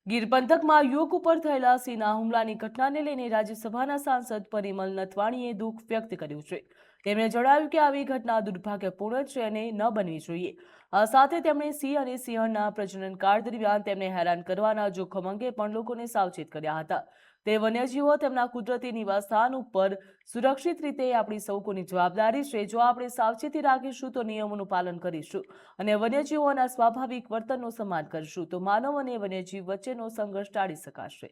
ગીર પંથકમાં યુવક ઉપર થયેલા સિંહના હુમલાની ઘટનાને લઈને રાજ્યસભાના સાંસદ પરિમલ નથવાણીએ દુઃખ વ્યક્ત કર્યું છે। તેમણે જણાવ્યું કે આવી ઘટના દુર્ભાગ્યપૂર્ણ છે અને ન બનવી જોઈએ। આ સાથે તેમણે સિંહ અને સિંહણના પ્રજનનકાળ દરમિયાન તેમને હેરાન કરવાના જોખમ અંગે પણ લોકોને સાવચેત કર્યા હતા। તે વન્યજીવો તેમના કુદરતી નિવાસસ્થાન ઉપર સુરક્ષિત રીતે આપણી સૌ કોની જવાબદારી છે। જો આપણે સાવચેતી રાખીશું તો નિયમોનું પાલન કરીશું અને વન્યજીવોના સ્વાભાવિક વર્તનનું સન્માન કરીશું તો માનવ અને વન્યજીવ વચ્ચેનો સંઘર્ષ ટાળી શકાશે।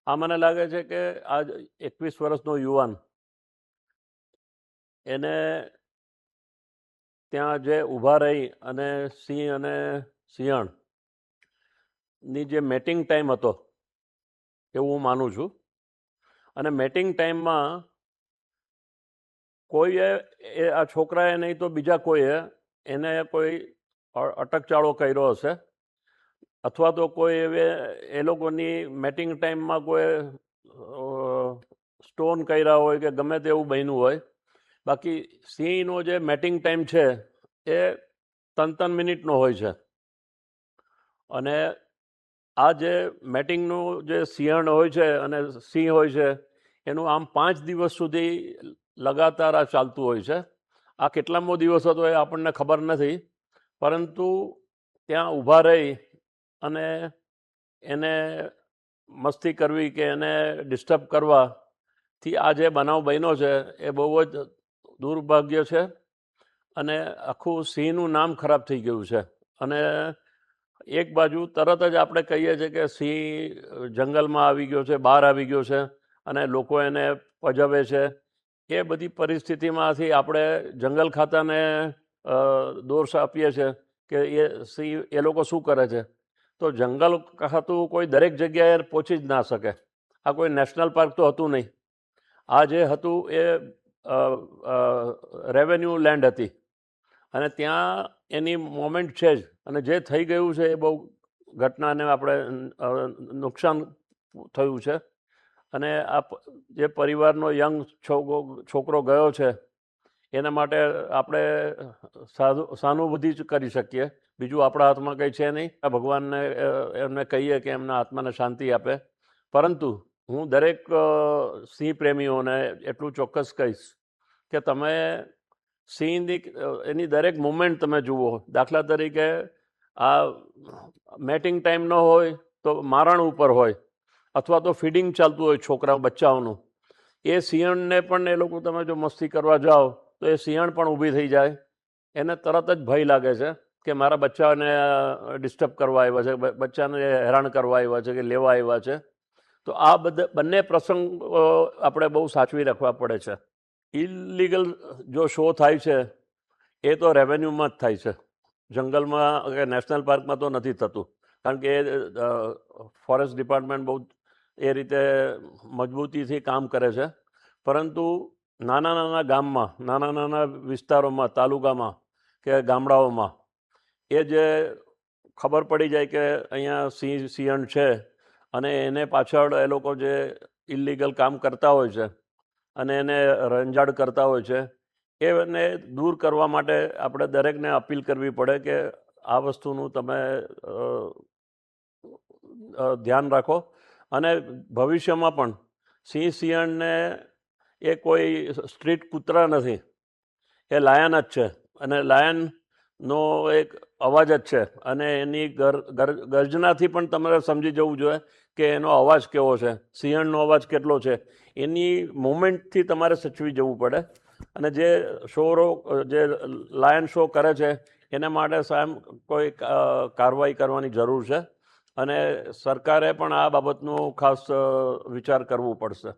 આ મને લાગે છે કે આજ 21 વર્ષનો યુવાન એને ત્યાં જે ઊભા રહી અને સિંહ અને સિંહણની જે મેટિંગ ટાઈમ હતો એવું હું માનું છું। અને મેટિંગ ટાઈમમાં કોઈએ આ છોકરાએ નહીં તો બીજા કોઈએ એને કોઈ અટકચાળો કર્યો હશે, અથવા તો કોઈ એ લોકોની મેટિંગ ટાઈમમાં કોઈ સ્ટોન કર્યા હોય કે ગમે તેવું બન્યું હોય। બાકી સિંહનો જે મેટિંગ ટાઈમ છે એ 3-3 મિનિટનો હોય છે। અને આ જે મેટિંગનું જે સિંહણ હોય છે અને સિંહ હોય છે એનું આમ 5 દિવસ સુધી લગાતાર આ ચાલતું હોય છે। આ કેટલામો દિવસ હતો એ આપણને ખબર નથી, પરંતુ ત્યાં ઊભા રહી અને એને મસ્તી કરવી કે એને ડિસ્ટર્બ કરવાથી આ જે બનાવ બન્યો છે એ બહુ જ દુર્ભાગ્ય છે અને આખું સિંહનું નામ ખરાબ થઈ ગયું છે। અને એક બાજુ તરત જ આપણે કહીએ છીએ કે સિંહ જંગલમાં આવી ગયો છે, બહાર આવી ગયો છે અને લોકો એને પજવે છે। એ બધી પરિસ્થિતિમાંથી આપણે જંગલ ખાતાને દોષ આપીએ છીએ કે એ સિંહ એ લોકો શું કરે છે। તો જંગલ ખાતું કોઈ દરેક જગ્યાએ પહોંચી જ ના શકે। આ કોઈ નેશનલ પાર્ક તો હતું નહીં। આ જે હતું એ રેવન્યુ લેન્ડ હતી અને ત્યાં એની મોમેન્ટ છે જ। અને જે થઈ ગયું છે એ બહુ ઘટનાને આપણે નુકસાન થયું છે। અને આ જે પરિવારનો યંગ છોકરો ગયો છે એના માટે આપણે સહાનુભૂતિ જ કરી શકીએ, બીજું આપણા હાથમાં કંઈ છે નહીં। આ ભગવાનને એમને કહીએ કે એમના આત્માને શાંતિ આપે। પરંતુ હું દરેક સિંહ પ્રેમીઓને એટલું ચોક્કસ કહીશ કે તમે સિંહની એની દરેક મુમેન્ટ તમે જુઓ। દાખલા તરીકે આ મેટિંગ ટાઈમ ન હોય તો મારણ ઉપર હોય અથવા તો ફીડિંગ ચાલતું હોય છોકરા બચ્ચાઓનું, એ સિંહણને પણ એ લોકો તમે જો મસ્તી કરવા જાઓ તો એ સિંહણ પણ ઊભી થઈ જાય। એને તરત જ ભય લાગે છે કે મારા બચ્ચાને ડિસ્ટર્બ કરવા આવ્યા છે, બચ્ચાને હેરાન કરવા આવ્યા છે કે લેવા આવ્યા છે। તો આ બંને પ્રસંગ આપણે બહુ સાચવી રાખવા પડે છે। ઇલીગલ જો શો થાય છે એ તો રેવન્યુમાં જ થાય છે, જંગલમાં કે નેશનલ પાર્કમાં તો નથી થતું, કારણ કે ફોરેસ્ટ ડિપાર્ટમેન્ટ બહુ એ રીતે મજબૂતીથી કામ કરે છે। પરંતુ નાના નાના ગામમાં, નાના નાના વિસ્તારોમાં, તાલુકામાં કે ગામડાઓમાં એ જે ખબર પડી જાય કે અહીંયા સિંહણ છે અને એને પાછળ એ લોકો જે ઇલીગલ કામ કરતા હોય છે અને એને રંજાડ કરતા હોય છે, એને દૂર કરવા માટે આપણે દરેકને અપીલ કરવી પડે કે આ વસ્તુનું તમે ધ્યાન રાખો। અને ભવિષ્યમાં પણ સિંહણને એ કોઈ સ્ટ્રીટ કૂતરા નથી, એ લાયન જ છે અને લાયનનો એક અવાજ જ છે। અને એની ગર્જનાથી પણ તમારે સમજી જવું જોઈએ કે એનો અવાજ કેવો છે, સિંહણનો અવાજ કેટલો છે, એની મુમેન્ટથી તમારે સચવી જવું પડે। અને જે જે લાયન શો કરે છે એના માટે કોઈ કાર્યવાહી કરવાની જરૂર છે અને સરકારે પણ આ બાબતનું ખાસ વિચાર કરવું પડશે।